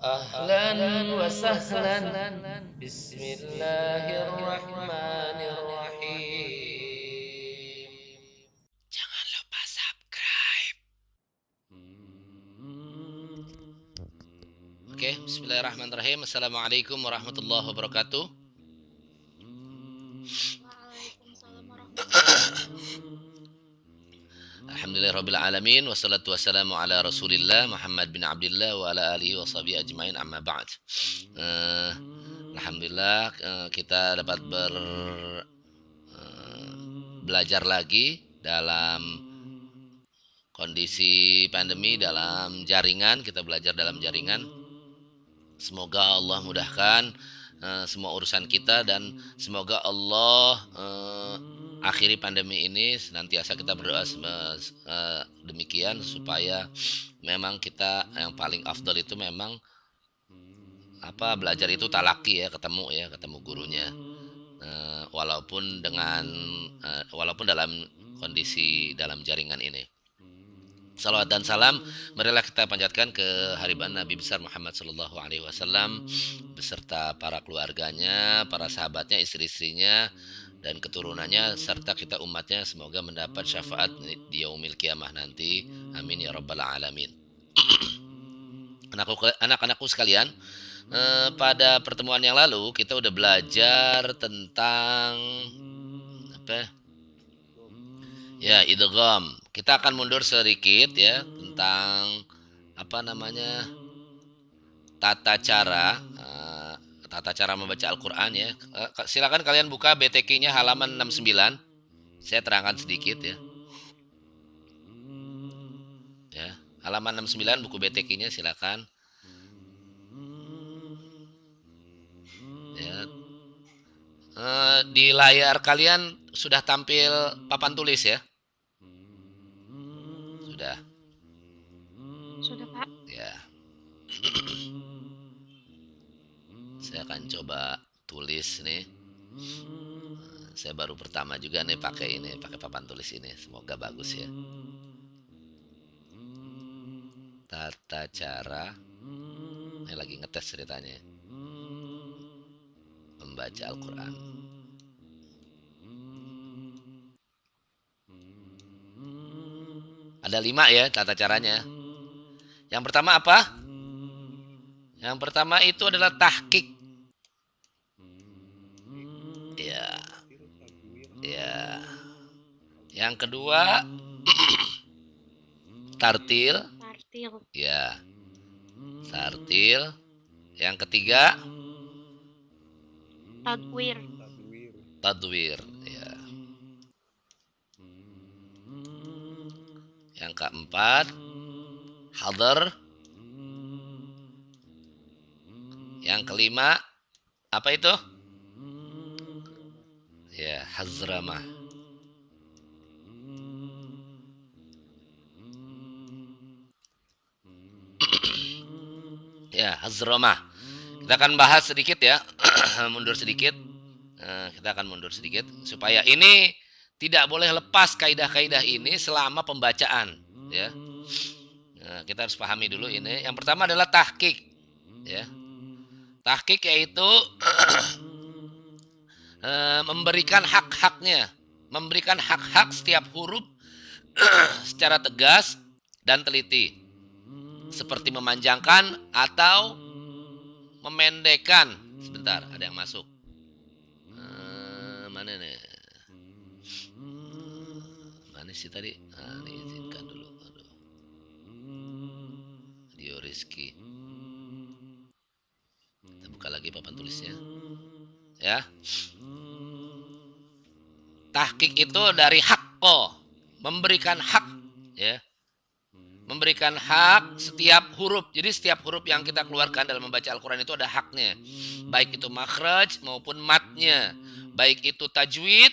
Ahlan wa sahlan. Bismillahirrahmanirrahim. Jangan lupa subscribe. Oke, bismillahirrahmanirrahim. Assalamualaikum warahmatullahi wabarakatuh. Waalaikumsalam warahmatullahi wabarakatuh. Alhamdulillahirabbil alamin wassalatu wassalamu ala Rasulillah Muhammad bin Abdullah wa ala alihi washabihi ajmain amma ba'd. Eh, Alhamdulillah kita dapat belajar lagi dalam kondisi pandemi, dalam jaringan. Kita belajar dalam jaringan. Semoga Allah mudahkan semua urusan kita, dan semoga Allah akhiri pandemi ini. Senantiasa kita berdoa demikian, supaya memang kita yang paling afdal itu memang belajar itu talaki, ketemu gurunya. Walaupun dalam kondisi dalam jaringan ini. Salawat dan salam marilah kita panjatkan ke hariban Nabi besar Muhammad sallallahu alaihi wasallam beserta para keluarganya, para sahabatnya, istri-istrinya dan keturunannya, serta kita umatnya, semoga mendapat syafaat di yaumil kiamah nanti. Amin ya rabbal alamin. Anak-anakku sekalian, pada pertemuan yang lalu kita udah belajar tentang idgham. Kita akan mundur sedikit ya tentang tata cara tata cara membaca Al-Qur'an ya. Silakan kalian buka BTQ-nya halaman 69. Saya terangkan sedikit ya. Ya, halaman 69 buku BTQ-nya silakan. Ya. Di layar kalian sudah tampil papan tulis ya? Sudah. Sudah, Pak. Ya. Saya akan coba tulis nih. Saya baru pertama juga nih pakai papan tulis ini. Semoga bagus ya. Tata cara. Ini lagi ngetes ceritanya. Membaca Al-Quran. Ada 5 ya tata caranya. Yang pertama apa? Yang pertama itu adalah tahqiq. Ya. Ya. Yang kedua tartil. Tartil. Ya. Tartil. Yang ketiga Tadwir. tadwir. Ya. Yang keempat hadar. Yang kelima apa itu? Ya, hazramah. Ya, hazramah. Kita akan bahas sedikit ya. Mundur sedikit. Kita akan mundur sedikit supaya ini tidak boleh lepas kaidah-kaidah ini selama pembacaan ya. Nah, kita harus pahami dulu ini. Yang pertama adalah tahqiq ya. Tahqiq yaitu memberikan hak-haknya, memberikan hak-hak setiap huruf secara tegas dan teliti, seperti memanjangkan atau memendekkan. Sebentar, ada yang masuk. Mana nih? Mana sih tadi? Ini izinkan dulu. Aduh. Dio Rizky. Kita buka lagi papan tulisnya. Ya. Tahqiq itu dari hakko, memberikan hak ya. Memberikan hak setiap huruf. Jadi setiap huruf yang kita keluarkan dalam membaca Al-Quran itu ada haknya. Baik itu makhraj maupun matnya. Baik itu tajwid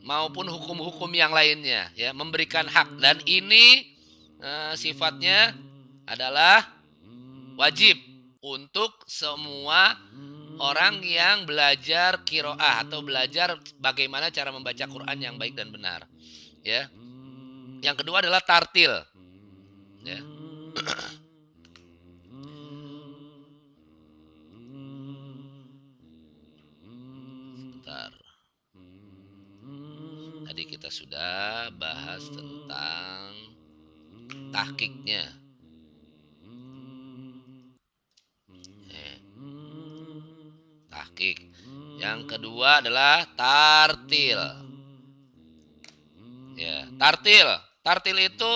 maupun hukum-hukum yang lainnya. Ya, memberikan hak. Dan ini sifatnya adalah wajib untuk semua orang yang belajar qiraah atau belajar bagaimana cara membaca Quran yang baik dan benar. Ya. Yang kedua adalah tartil. Ya. sudah bahas tentang tahqiqnya. Tahqiq. Yang kedua adalah tartil. Ya, tartil. Tartil itu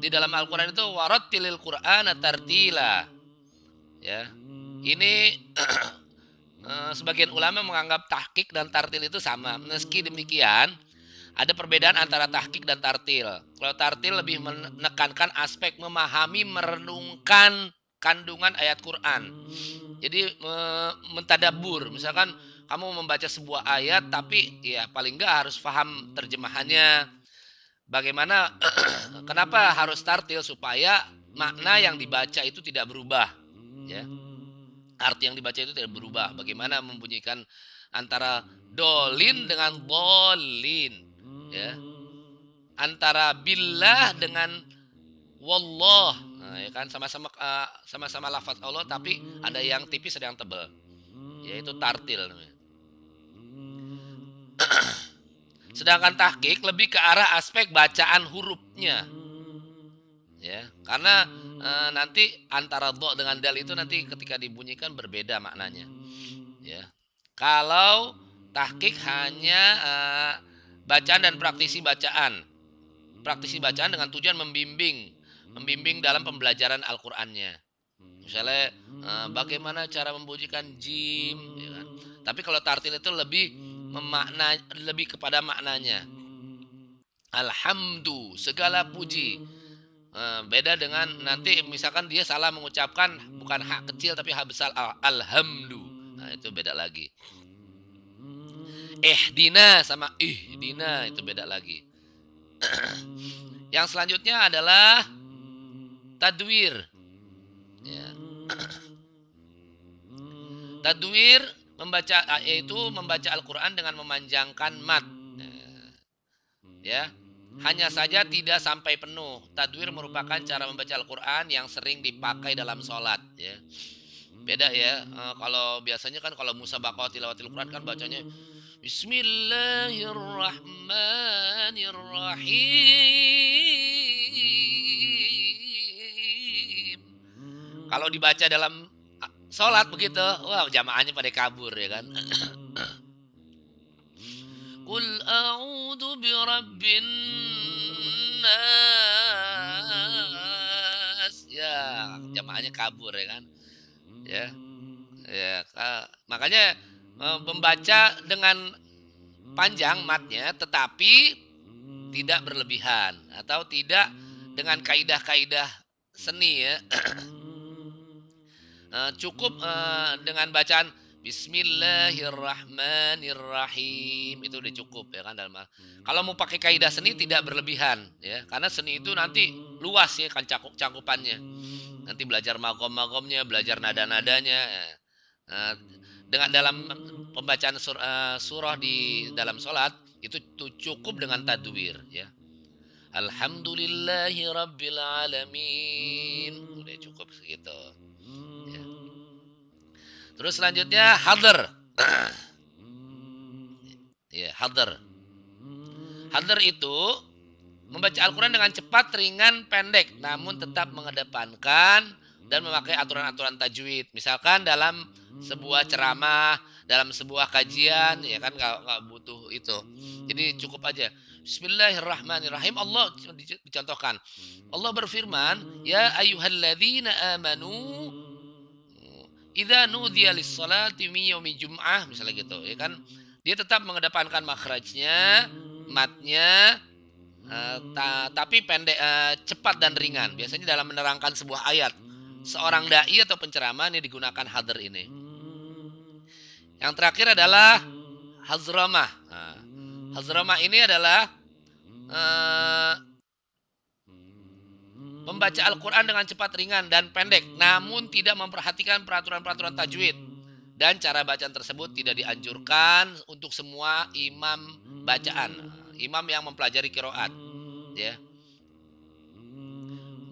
di dalam Al-Qur'an itu warattilil Qur'ana tartila. Ya. Ini sebagian ulama menganggap tahqiq dan tartil itu sama. Meski demikian, ada perbedaan antara tahqiq dan tartil. Kalau tartil lebih menekankan aspek memahami, merenungkan kandungan ayat Quran. Jadi mentadabur. Misalkan kamu membaca sebuah ayat, tapi ya paling nggak harus paham terjemahannya. Bagaimana, kenapa harus tartil? Supaya makna yang dibaca itu tidak berubah. Ya. Arti yang dibaca itu tidak berubah. Bagaimana membunyikan antara dolin dengan bolin, ya, antara billah dengan wallah, nah, ya kan sama-sama lafaz Allah, tapi ada yang tipis ada yang tebal, yaitu tartil namanya. Sedangkan tahqiq lebih ke arah aspek bacaan hurufnya, ya, karena nanti antara dha dengan dal itu nanti ketika dibunyikan berbeda maknanya, ya. Kalau tahqiq hanya bacaan dan praktisi bacaan dengan tujuan membimbing dalam pembelajaran Al-Qur'annya. Misalnya bagaimana cara membunyikan jim, ya kan? Tapi kalau tartil itu lebih kepada maknanya. Alhamdu, segala puji. Beda dengan nanti misalkan dia salah mengucapkan bukan hak kecil tapi hak besar, alhamdu. Nah, itu beda lagi. Ihdina sama ihdina itu beda lagi. Yang selanjutnya adalah tadwir. Ya. Tadwir yaitu membaca Al-Qur'an dengan memanjangkan mat. Ya. Hanya saja tidak sampai penuh. Tadwir merupakan cara membaca Al-Qur'an yang sering dipakai dalam sholat, ya. Beda ya. Kalau biasanya kan kalau musabaqah tilawatil Qur'an kan bacanya Bismillahirrahmanirrahim. Kalau dibaca dalam sholat begitu, wah jamaahnya pada kabur, ya kan. Qul a'udzu birabbin nas. Ya, jamaahnya kabur, ya kan. Ya. Ya, makanya membaca dengan panjang matnya tetapi tidak berlebihan atau tidak dengan kaidah-kaidah seni, ya. Cukup dengan bacaan Bismillahirrahmanirrahim itu udah cukup, ya kan. Kalau mau pakai kaidah seni tidak berlebihan, ya, karena seni itu nanti luas, ya kan, cakupannya. Nanti belajar magom-magomnya, belajar nada-nadanya. Dengan dalam pembacaan surah di dalam sholat itu cukup dengan tadwir, ya. Alhamdulillahi rabbil alamin, udah cukup segitu, ya. Terus selanjutnya hadar. Ya, hadar. Hadar itu membaca Al-Quran dengan cepat, ringan, pendek, namun tetap mengedepankan dan memakai aturan-aturan tajwid. Misalkan dalam sebuah ceramah, dalam sebuah kajian, ya kan, nggak butuh itu. Jadi cukup aja. Bismillahirrahmanirrahim. Allah dicontohkan. Allah berfirman, ya ayyuhalladzina amanu idza nudiya lis-salati min yaumil jum'ah, misalnya gitu, ya kan. Dia tetap mengedepankan makhrajnya, matnya, tapi pendek, cepat dan ringan. Biasanya dalam menerangkan sebuah ayat, seorang dai atau penceramah ini digunakan hadar ini. Yang terakhir adalah hazramah. Hazramah ini adalah membaca Al-Quran dengan cepat, ringan, dan pendek, namun tidak memperhatikan peraturan-peraturan tajwid. Dan cara bacaan tersebut tidak dianjurkan untuk semua imam bacaan. Imam yang mempelajari qiraat, ya.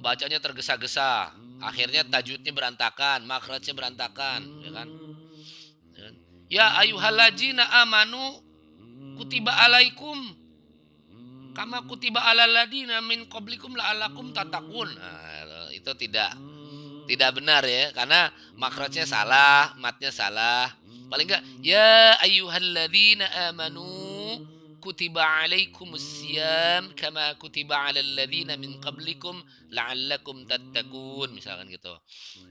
Bacanya tergesa-gesa, akhirnya tajwidnya berantakan, makhrajnya berantakan, ya kan. Ya ayyuhalladzina amanu kutiba alaikum kama kutiba alal ladina min qablikum la'allakum tattaqun. Nah, itu tidak benar ya, karena makrajnya salah, matnya salah. Paling enggak ya ayyuhalladzina amanu kutiba alaikumusiyam kama kutiba alal ladzina min qablikum la'allakum tattaqun, misalkan gitu.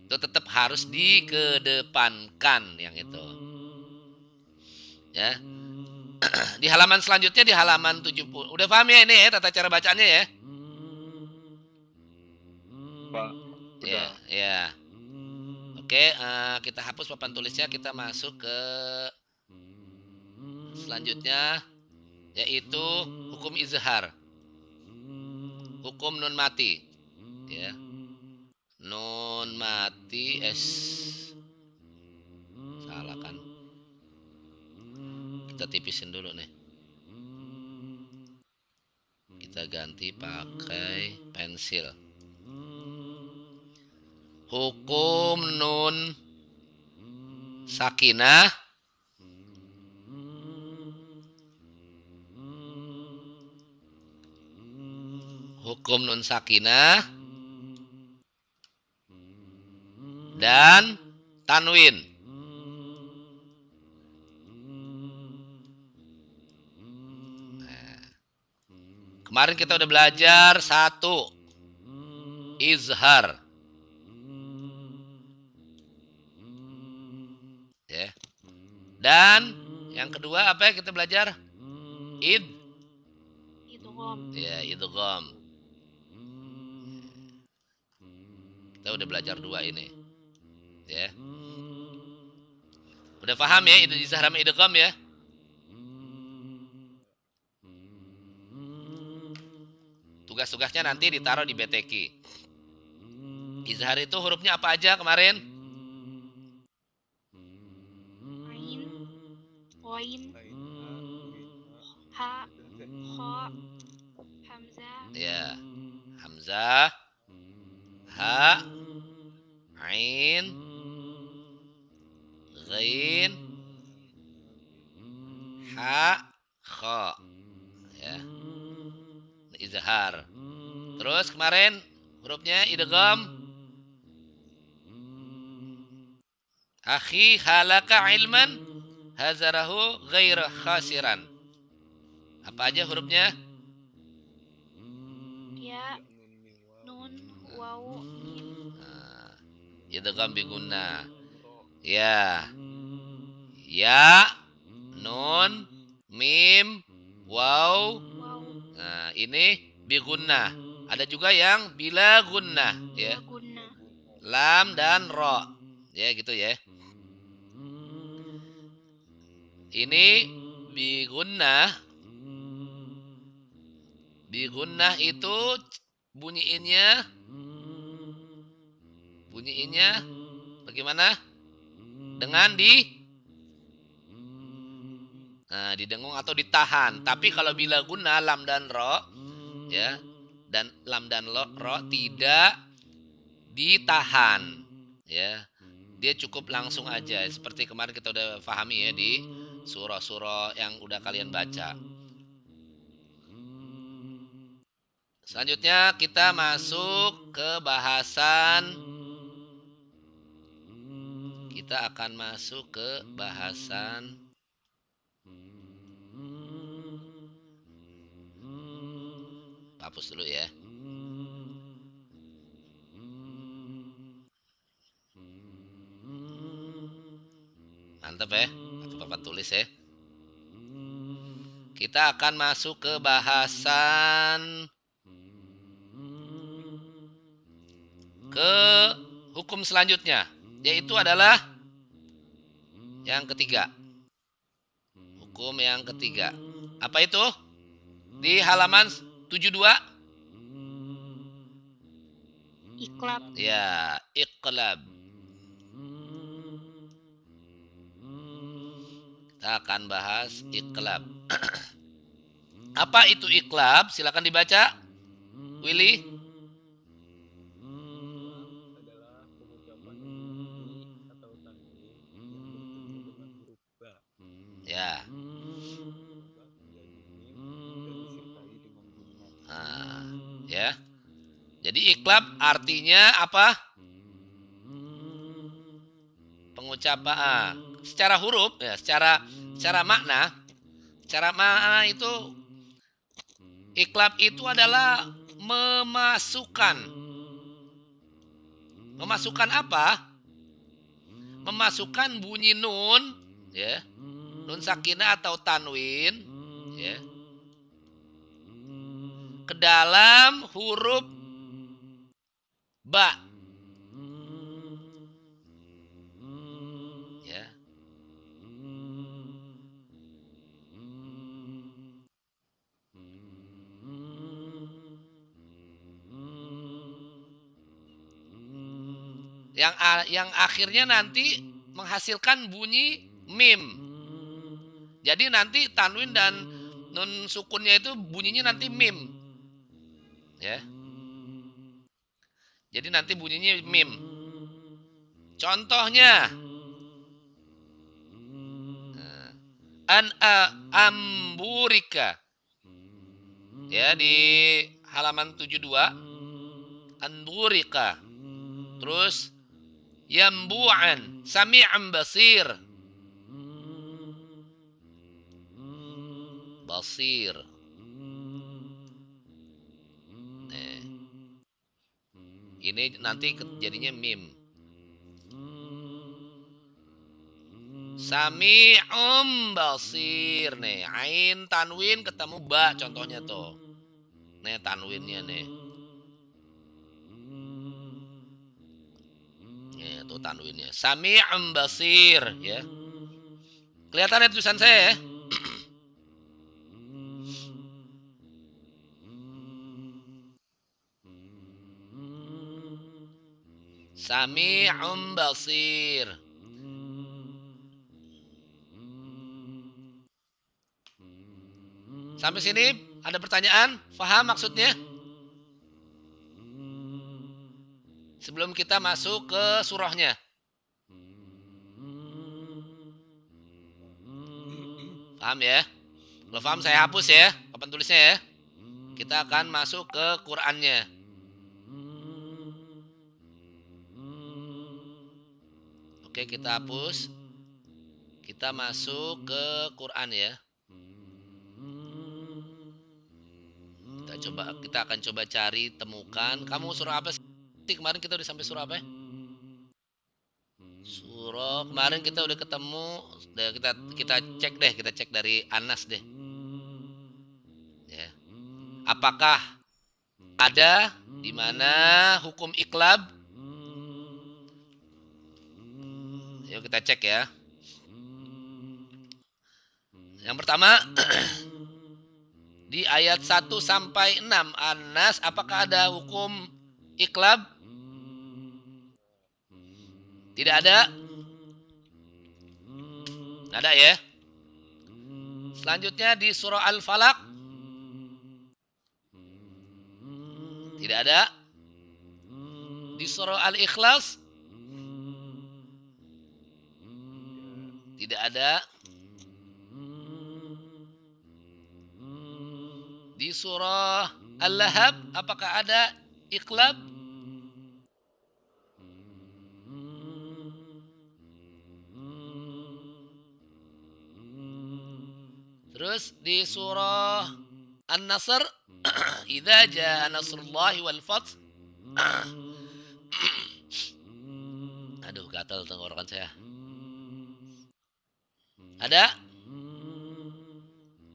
Itu tetap harus dikedepankan yang itu. Ya. Di halaman selanjutnya di halaman 70. Udah paham ya ini ya tata cara bacaannya ya? Pak, Ya, udah. ya. Oke, kita hapus papan tulisnya, kita masuk ke selanjutnya yaitu hukum izhar. Hukum nun mati. Ya. Nun mati salah kan? Kita tipisin dulu nih. Kita ganti pakai pensil. Hukum nun sakinah hukum nun sakinah dan tanwin. Nah, kemarin kita udah belajar satu izhar. Ya. Dan yang kedua apa ya kita belajar? Idgham. Ya, idgham. Kita udah belajar dua ini. Ya. Udah paham ya izhar sama idgham ya? Tugas-tugasnya nanti ditaruh di BTQ. Izhar itu hurufnya apa aja kemarin? Ain, Ghain, Ha, Kha, Hamzah, Ya. Hamzah, Ha, Ain, Ghain, Ha, Kha. Ya. Izhar. Terus kemarin hurufnya idgham. Akhi halaka ilman hazarahu ghaira khasiran. Apa aja hurufnya? Ya, Nun, Waw, Mim, Idgham bi gunnah. Ya. Ya, nun, mim, waw. Waw, Nah, ini bi gunnah. Ada juga yang bila gunnah, ya. Guna, Lam dan ro. Ya, gitu ya. Ini bi gunnah. Bi gunnah itu bunyiinnya bagaimana? Dengan didengung atau ditahan. Tapi kalau bila guna lam dan ro, ya, dan lam dan ro tidak ditahan, ya, dia cukup langsung aja. Seperti kemarin kita udah pahami ya di surah-surah yang udah kalian baca. Selanjutnya kita masuk ke bahasan. Kita akan masuk ke bahasan hapus dulu ya. Mantap ya, pakai papan tulis ya. Kita akan masuk ke bahasan ke hukum selanjutnya, yaitu adalah yang ketiga. Hukum yang ketiga. Apa itu? Di halaman 72. Iqlab, Ya, iqlab. Kita akan bahas iqlab. Apa itu iqlab? Silakan dibaca. Willy. Adalah pengucapan bunyi atau tanwin yang bertemu dengan huruf ba. Ya. Ba menjadi mim dan disertai dengan iklab artinya apa? Pengucapan. Secara huruf ya, secara makna, itu iklab itu adalah memasukkan. Memasukkan apa? Memasukkan bunyi nun, ya, nun sakinah atau tanwin, ya, ke dalam huruf ba, ya. Yang akhirnya nanti menghasilkan bunyi mim. Jadi nanti tanwin dan nun sukunnya itu bunyinya nanti mim. Ya. Jadi nanti bunyinya mim. Contohnya amburika. Ya, di halaman 72 anburika. Terus yambu'an sami'an basir. Basir. Ini nanti jadinya mim. Sami'um basir nih. Ain tanwin ketemu ba contohnya tuh. Nih tanwinnya nih. Nih tuh tanwinnya. Sami'um basir ya. Kelihatan ya tulisan saya ya? Sami'um basir. Sampai sini ada pertanyaan? Faham maksudnya? Sebelum kita masuk ke surahnya. Paham ya? Kalau paham saya hapus ya papan tulisnya ya. Kita akan masuk ke Qur'annya. Oke, kita hapus. Kita masuk ke Quran ya. Kita akan coba cari, temukan. Kamu surah apa sih? Kemarin kita udah sampai surah apa ya? Surah kemarin kita udah ketemu. Kita cek dari Anas deh. Ya. Apakah ada di mana hukum iklab? Yuk kita cek ya. Yang pertama di ayat 1 sampai 6 Anas, apakah ada hukum iklab? Tidak ada. Tidak ada ya. Selanjutnya di surah Al-Falaq. Tidak ada. Di surah Al-Ikhlas. Tidak ada. Di surah Al-Lahab apakah ada iklab? Terus di surah An-Nasr idza jaa nasrullahi wal fath. Aduh, gatal tenggorokan saya. Ada?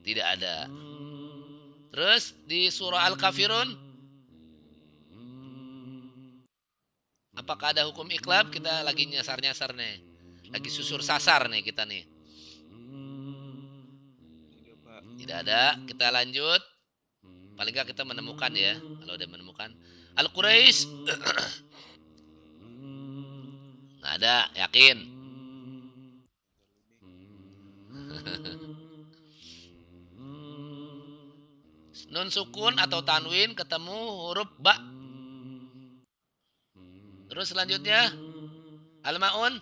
Tidak ada. Terus di surah Al-Kafirun apakah ada hukum iklab? Kita lagi nyasar-nyasar nih. Lagi susur sasar nih kita nih. Tidak ada. Kita lanjut. Paling nggak kita menemukan ya. Kalau udah menemukan. Al-Quraisy. Nggak ada. Yakin? Nun sukun atau tanwin ketemu huruf ba. Terus selanjutnya Al-Ma'un.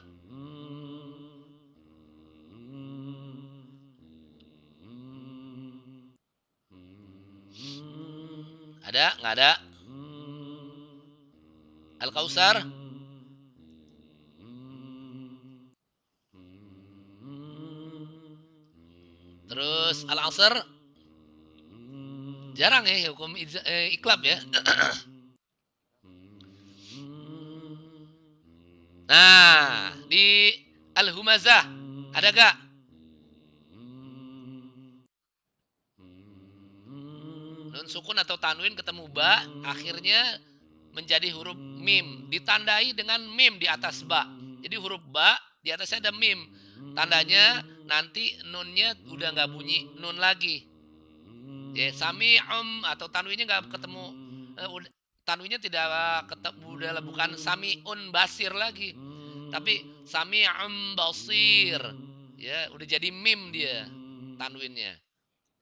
Ada? Nggak ada. Al-Kautsar. Terus Al-Asr. Jarang ya hukum iklab ya. Nah, di Al-Humazah ada gak? Nun sukun atau tanwin ketemu ba, akhirnya menjadi huruf mim, ditandai dengan mim di atas ba. Jadi huruf ba di atasnya ada mim. Tandanya nanti nunnya udah nggak bunyi nun lagi. Ya, sami'um atau tanwinnya nggak ketemu, tanwinnya tidak ketemu, udah bukan sami'un basir lagi, tapi sami'um basir. Ya, udah jadi mim dia tanwinnya.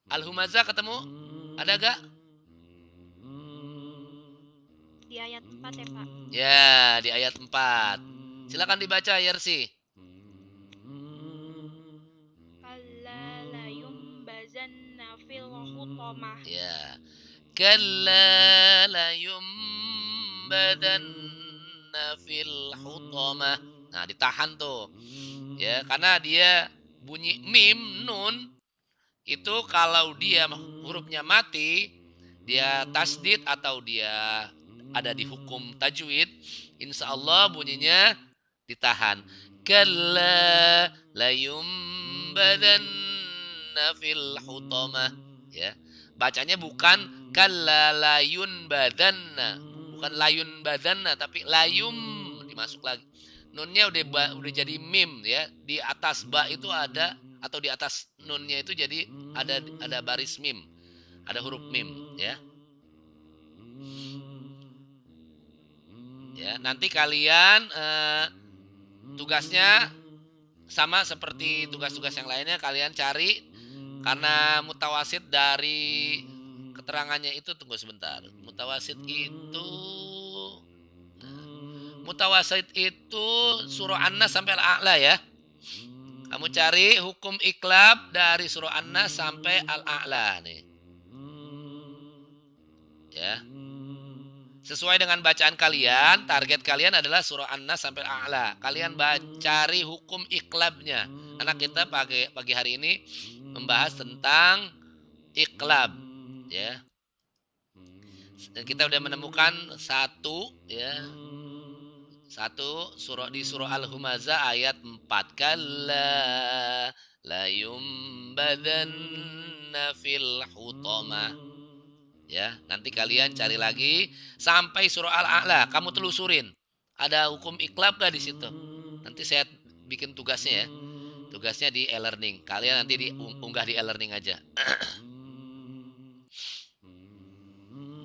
Al-Humazah ketemu? Ada gak? Di ayat 4 ya, Pak. Ya, di ayat 4. Silakan dibaca, Yersi. Kalla la yumbazanna fil hutamah. Ya. Kalla la yumbadanna fil hutamah. Nah, ditahan tuh. Ya, karena dia bunyi mim nun itu kalau dia hurufnya mati, dia tasdid atau dia ada di hukum tajwid, insya Allah bunyinya ditahan. Kalla la yumbadanna fil hutamah. Ya. Bacanya bukan kalla layun badanna, bukan layun badanna, tapi layum dimasuk lagi. Nunnya udah jadi mim ya. Di atas ba itu ada, atau di atas nunnya itu jadi ada baris mim, ada huruf mim ya. Ya, nanti kalian tugasnya sama seperti tugas-tugas yang lainnya, kalian cari karena mutawasid dari keterangannya itu, tunggu sebentar. Mutawasid itu surah An-Nas sampai Al-A'la ya. Kamu cari hukum iklab dari surah An-Nas sampai Al-A'la nih. Ya. Sesuai dengan bacaan kalian, target kalian adalah surah An-Nas sampai Al-A'la. Kalian cari hukum iklabnya. Karena kita pagi hari ini membahas tentang iklab, ya. Dan kita udah menemukan satu surah di surah Al-Humazah ayat 4. Kalla la yumbadanna fil hutamah. Ya, nanti kalian cari lagi sampai surah Al-A'la, kamu telusurin. Ada hukum iklab gak di situ? Nanti saya bikin tugasnya ya. Tugasnya di e-learning. Kalian nanti diunggah di e-learning aja.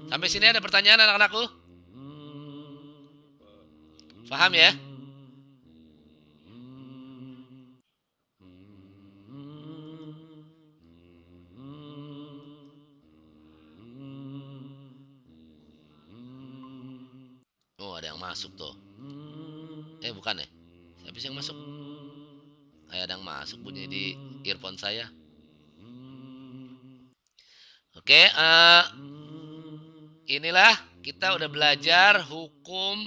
Sampai sini ada pertanyaan anak-anakku? Paham ya? Oh, ada yang masuk tuh. Bukan ya? Siapa sih yang masuk? Ada yang masuk bunyi di earphone saya. Oke, inilah kita udah belajar hukum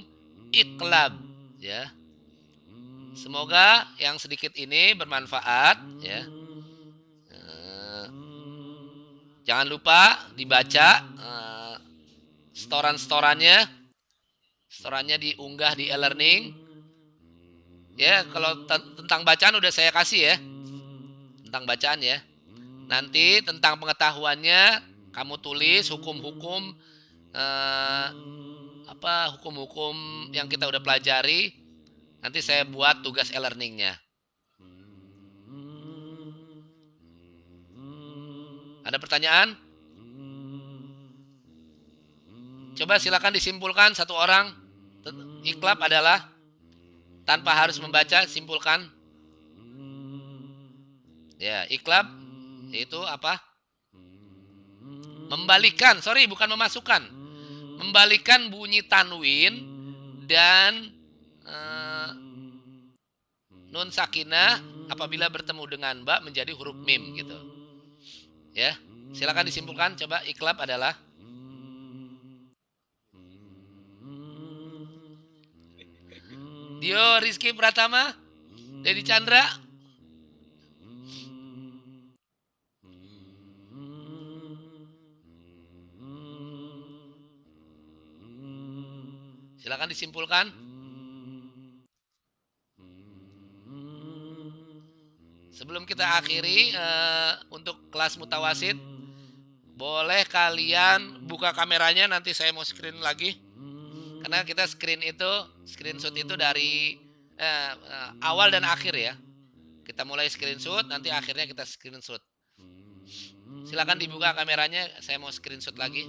iklab ya. Semoga yang sedikit ini bermanfaat ya. Jangan lupa dibaca setorannya diunggah di e-learning. Ya, kalau tentang bacaan udah saya kasih ya. Tentang bacaan ya. Nanti tentang pengetahuannya kamu tulis hukum-hukum hukum-hukum yang kita udah pelajari. Nanti saya buat tugas e-learningnya. Ada pertanyaan? Coba silakan disimpulkan satu orang. Iklab adalah, tanpa harus membaca, simpulkan. Ya, iklab itu apa? Membalikan, bukan memasukkan. Membalikan bunyi tanwin dan nun sakinah apabila bertemu dengan ba menjadi huruf mim gitu. Ya, silakan disimpulkan. Coba iklab adalah Dio Rizky Pratama, Dedi Chandra. Silakan disimpulkan. Sebelum kita akhiri untuk kelas mutawasid, boleh kalian buka kameranya, nanti saya mau screen lagi. Karena kita screenshot itu dari awal dan akhir ya. Kita mulai screenshot, nanti akhirnya kita screenshot. Silakan dibuka kameranya, saya mau screenshot lagi.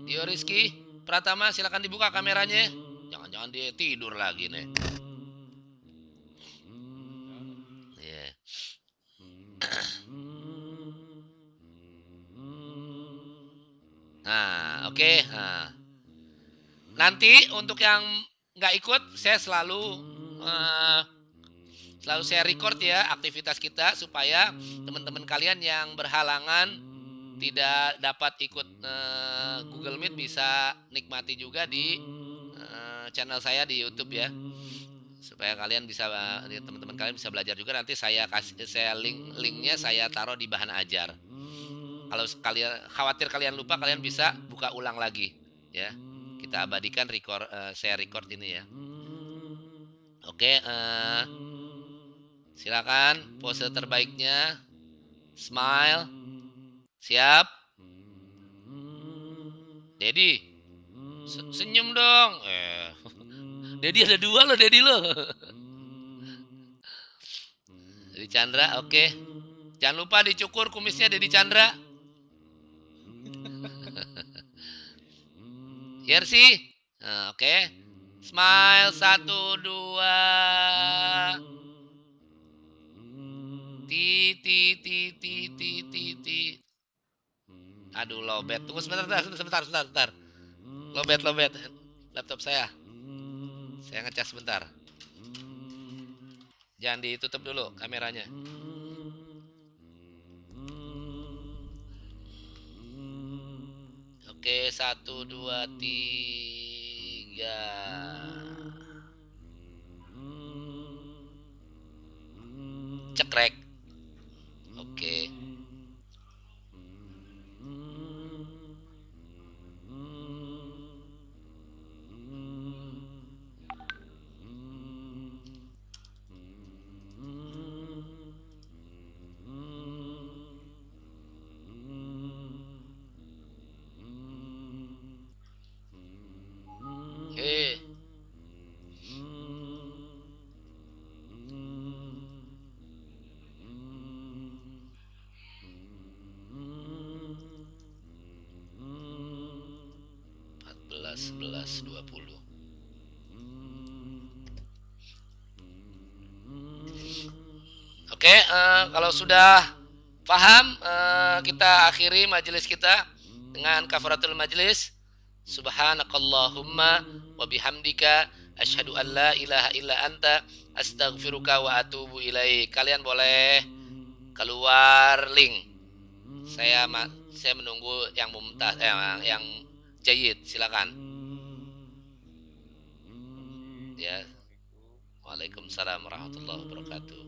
Dio Rizky Pratama, silakan dibuka kameranya. Jangan-jangan dia tidur lagi nih. Yeah. Nah, oke. Nah. Nanti untuk yang nggak ikut, saya selalu saya record ya aktivitas kita supaya teman-teman kalian yang berhalangan tidak dapat ikut Google Meet bisa nikmati juga di channel saya di YouTube ya, supaya kalian bisa teman-teman kalian bisa belajar juga. Nanti saya linknya saya taruh di bahan ajar. Kalau kalian khawatir kalian lupa, kalian bisa buka ulang lagi ya. Kita abadikan saya record ini ya. Oke, silakan pose terbaiknya, smile, siap. Dedi, senyum dong. Dedi ada 2 loh, Dedi lo. Dedi Chandra, oke. Jangan lupa dicukur kumisnya Dedi Chandra. Yersi, oke. Smile 1, 2. Ti. Aduh, lobet. Tunggu sebentar. Lobet. Laptop saya. Saya ngecas sebentar. Jangan ditutup dulu kameranya. Oke, 1, 2, 3. Cekrek. Oke. Oke. Sebelas 20. Oke, kalau sudah paham, kita akhiri majelis kita dengan kafaratul majelis. Subhanakallahumma wa bihamdika asyhadu an la ilaha illa anta astaghfiruka wa atubu ilaik. Kalian boleh keluar link. Saya menunggu yang mumtaz, yang jayid, silakan. Ya. Waalaikumsalam warahmatullahi wabarakatuh.